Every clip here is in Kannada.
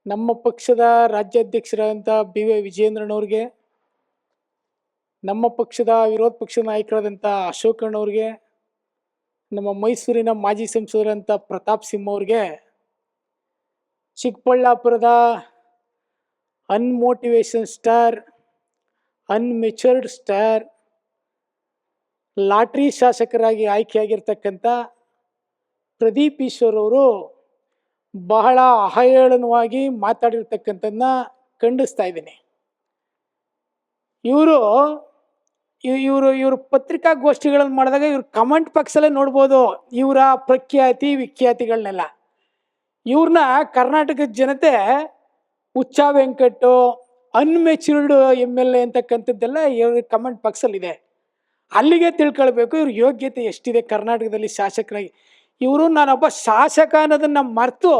ನಮ್ಮ ಪಕ್ಷದ ರಾಜ್ಯಾಧ್ಯಕ್ಷರಾದಂಥ ಬಿ.ವೈ. ವಿಜಯೇಂದ್ರನವ್ರಿಗೆ, ನಮ್ಮ ಪಕ್ಷದ ವಿರೋಧ ಪಕ್ಷದ ನಾಯಕರಾದಂಥ ಅಶೋಕಣ್ಣವ್ರಿಗೆ, ನಮ್ಮ ಮೈಸೂರಿನ ಮಾಜಿ ಸಂಸದರಂಥ ಪ್ರತಾಪ್ ಸಿಂಹ ಅವ್ರಿಗೆ, ಚಿಕ್ಕಬಳ್ಳಾಪುರದ ಅನ್ಮೋಟಿವೇಶನ್ ಸ್ಟಾರ್, ಅನ್ಮೆಚೂರ್ಡ್ ಸ್ಟಾರ್, ಲಾಟ್ರಿ ಶಾಸಕರಾಗಿ ಆಯ್ಕೆಯಾಗಿರ್ತಕ್ಕಂಥ ಪ್ರದೀಪ್ ಈಶ್ವರ್ ಅವರು ಬಹಳ ಅಹೇಳನವಾಗಿ ಮಾತಾಡಿರ್ತಕ್ಕಂಥದ್ದನ್ನ ಖಂಡಿಸ್ತಾ ಇದ್ದೀನಿ. ಇವರು ಇವರು ಇವರು ಪತ್ರಿಕಾಗೋಷ್ಠಿಗಳನ್ನು ಮಾಡಿದಾಗ ಇವ್ರ ಕಮೆಂಟ್ ಬಾಕ್ಸಲ್ಲೇ ನೋಡ್ಬೋದು ಇವರ ಪ್ರಖ್ಯಾತಿ ವಿಖ್ಯಾತಿಗಳನ್ನೆಲ್ಲ. ಇವ್ರನ್ನ ಕರ್ನಾಟಕದ ಜನತೆ ಹುಚ್ಚ ವೆಂಕಟ್ಟು, ಅನ್ಮೆಚ್ಯೂರ್ಡ್ MLA ಅಂತಕ್ಕಂಥದ್ದೆಲ್ಲ ಇವ್ರ ಕಮೆಂಟ್ ಬಾಕ್ಸಲ್ಲಿದೆ. ಅಲ್ಲಿಗೆ ತಿಳ್ಕೊಳ್ಬೇಕು ಇವ್ರ ಯೋಗ್ಯತೆ ಎಷ್ಟಿದೆ ಕರ್ನಾಟಕದಲ್ಲಿ ಶಾಸಕರಾಗಿ. ಇವರು ನಾನೊಬ್ಬ ಶಾಸಕ ಅನ್ನೋದನ್ನ ಮರೆತು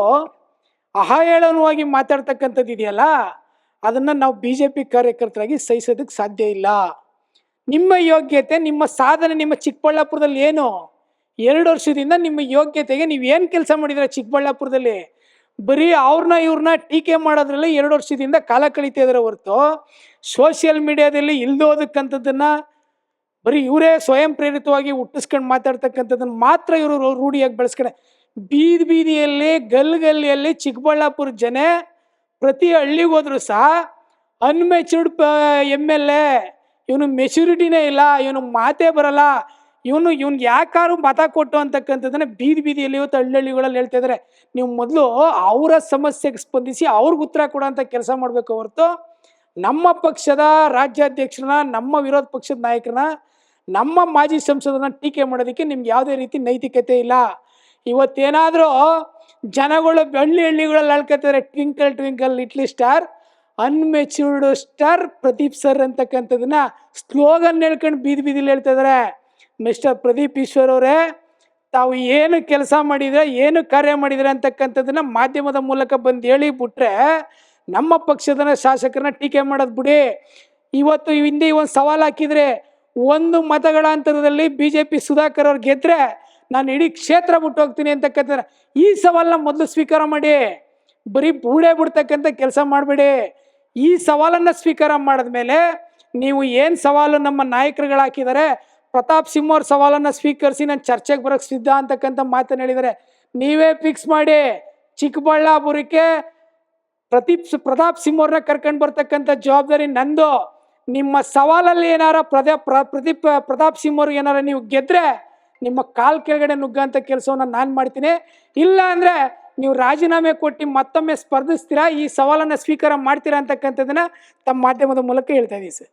ಅಹೇಳನವಾಗಿ ಮಾತಾಡ್ತಕ್ಕಂಥದ್ದು ಇದೆಯಲ್ಲ, ಅದನ್ನು ನಾವು BJP ಕಾರ್ಯಕರ್ತರಾಗಿ ಸಹಿಸೋದಕ್ಕೆ ಸಾಧ್ಯ ಇಲ್ಲ. ನಿಮ್ಮ ಯೋಗ್ಯತೆ, ನಿಮ್ಮ ಸಾಧನೆ ನಿಮ್ಮ ಚಿಕ್ಕಬಳ್ಳಾಪುರದಲ್ಲಿ ಏನು? 2 ವರ್ಷದಿಂದ ನಿಮ್ಮ ಯೋಗ್ಯತೆಗೆ ನೀವು ಏನು ಕೆಲಸ ಮಾಡಿದ್ರೆ ಚಿಕ್ಕಬಳ್ಳಾಪುರದಲ್ಲಿ? ಬರೀ ಅವ್ರನ್ನ ಇವ್ರನ್ನ ಟೀಕೆ ಮಾಡೋದ್ರಲ್ಲಿ 2 ವರ್ಷದಿಂದ ಕಾಲ ಕಳೀತಾ ಇದಾರೆ ಹೊರತು ಸೋಷಿಯಲ್ ಮೀಡಿಯಾದಲ್ಲಿ ಇಲ್ದೋದಕ್ಕಂಥದ್ದನ್ನ ಬರೀ ಇವರೇ ಸ್ವಯಂ ಪ್ರೇರಿತವಾಗಿ ಹುಟ್ಟಿಸ್ಕೊಂಡು ಮಾತಾಡ್ತಕ್ಕಂಥದ್ದನ್ನು ಮಾತ್ರ ಇವರು ರೂಢಿಯಾಗಿ ಬೆಳೆಸ್ಕೊಂಡೆ. ಬೀದಿಯಲ್ಲಿ ಗಲ್ಲಿಯಲ್ಲಿ ಚಿಕ್ಕಬಳ್ಳಾಪುರ ಜನ ಪ್ರತಿ ಹಳ್ಳಿಗೆ ಹೋದ್ರು ಸಹ ಅನ್ಮೆಚೂರ್ಡ್ MLA, ಇವನು ಮೆಚುರಿಟಿನೇ ಇಲ್ಲ, ಇವನು ಮಾತೇ ಬರಲ್ಲ, ಇವ್ನಿಗೆ ಯಾಕಾರು ಮತ ಕೊಟ್ಟು ಅಂತಕ್ಕಂಥದ್ದನ್ನ ಬೀದಿಯಲ್ಲಿ ಇವತ್ತು ಹಳ್ಳಿಗಳಲ್ಲಿ ಹೇಳ್ತಾ ಇದ್ದಾರೆ. ನೀವು ಮೊದಲು ಅವರ ಸಮಸ್ಯೆಗೆ ಸ್ಪಂದಿಸಿ ಅವ್ರಿಗೆ ಉತ್ತರ ಕೊಡೋಂಥ ಕೆಲಸ ಮಾಡಬೇಕು ಹೊರತು ನಮ್ಮ ಪಕ್ಷದ ರಾಜ್ಯಾಧ್ಯಕ್ಷರನ್ನ, ನಮ್ಮ ವಿರೋಧ ಪಕ್ಷದ ನಾಯಕರನ್ನ, ನಮ್ಮ ಮಾಜಿ ಸಂಸದರನ್ನ ಟೀಕೆ ಮಾಡೋದಕ್ಕೆ ನಿಮ್ಗೆ ಯಾವುದೇ ರೀತಿ ನೈತಿಕತೆ ಇಲ್ಲ. ಇವತ್ತೇನಾದರೂ ಜನಗಳು ಹಳ್ಳಿಗಳಲ್ಲಿ ಹೇಳ್ಕೊತಾರೆ twinkle twinkle little star, unmatured star Pradeep sir ಅಂತಕ್ಕಂಥದ್ದನ್ನ ಸ್ಲೋಗನ್ ಹೇಳ್ಕೊಂಡು ಬೀದಿಲಿ ಹೇಳ್ತಾ ಇದ್ದಾರೆ. ಮಿಸ್ಟರ್ ಪ್ರದೀಪ್ ಈಶ್ವರ್ ಅವರೇ, ತಾವು ಏನು ಕೆಲಸ ಮಾಡಿದ್ರೆ, ಏನು ಕಾರ್ಯ ಮಾಡಿದ್ರೆ ಅಂತಕ್ಕಂಥದ್ದನ್ನ ಮಾಧ್ಯಮದ ಮೂಲಕ ಬಂದು ಹೇಳಿ ಬಿಟ್ರೆ ನಮ್ಮ ಪಕ್ಷದ ಶಾಸಕರನ್ನ ಟೀಕೆ ಮಾಡೋದು ಬಿಡಿ. ಇವತ್ತು ಹಿಂದೆ ಒಂದು ಸವಾಲು ಹಾಕಿದ್ರೆ 1 ಮತಗಳ ಅಂತರದಲ್ಲಿ BJP ಸುಧಾಕರ್ ಅವ್ರು ಗೆದ್ರೆ ನಾನು ಇಡೀ ಕ್ಷೇತ್ರ ಬಿಟ್ಟು ಹೋಗ್ತೀನಿ ಅಂತಕ್ಕಂಥ ಈ ಸವಾಲನ್ನ ಮೊದಲು ಸ್ವೀಕಾರ ಮಾಡಿ. ಬರೀ ಬೂಡೆ ಬಿಡ್ತಕ್ಕಂಥ ಕೆಲಸ ಮಾಡಬೇಡಿ. ಈ ಸವಾಲನ್ನ ಸ್ವೀಕಾರ ಮಾಡಿದ್ಮೇಲೆ ನೀವು ಏನು ಸವಾಲು ನಮ್ಮ ನಾಯಕರುಗಳು ಹಾಕಿದ್ದಾರೆ, ಪ್ರತಾಪ್ ಸಿಂಹ ಅವ್ರ ಸವಾಲನ್ನ ಸ್ವೀಕರಿಸಿ ನಾನು ಚರ್ಚೆಗೆ ಬರೋಕ್ಕೆ ಸಿದ್ಧ ಅಂತಕ್ಕಂಥ ಮಾತನ್ನು ಹೇಳಿದ್ದಾರೆ. ನೀವೇ ಫಿಕ್ಸ್ ಮಾಡಿ. ಚಿಕ್ಕಬಳ್ಳಾಪುರಕ್ಕೆ ಪ್ರತಾಪ್ ಸಿಂಹ ಅವ್ರನ್ನ ಕರ್ಕೊಂಡು ಬರ್ತಕ್ಕಂಥ ಜವಾಬ್ದಾರಿ ನಂದು. ನಿಮ್ಮ ಸವಾಲಲ್ಲಿ ಏನಾರ ಪ್ರತಾಪ್ ಸಿಂಹ ಅವ್ರಿಗೆ ಏನಾರ ನೀವು ಗೆದ್ರೆ ನಿಮ್ಮ ಕಾಲ್ ಕೆಳಗಡೆ ನುಗ್ಗಂಥ ಕೆಲಸವನ್ನ ನಾನು ಮಾಡ್ತೀನಿ. ಇಲ್ಲ ಅಂದ್ರೆ ನೀವು ರಾಜೀನಾಮೆ ಕೊಟ್ಟು ಮತ್ತೊಮ್ಮೆ ಸ್ಪರ್ಧಿಸ್ತೀರಾ, ಈ ಸವಾಲನ್ನ ಸ್ವೀಕಾರ ಮಾಡ್ತೀರಾ ಅಂತಕ್ಕಂಥದ್ದನ್ನ ತಮ್ಮ ಮಾಧ್ಯಮದ ಮೂಲಕ ಹೇಳ್ತಾ ಇದ್ದೀವಿ ಸರ್.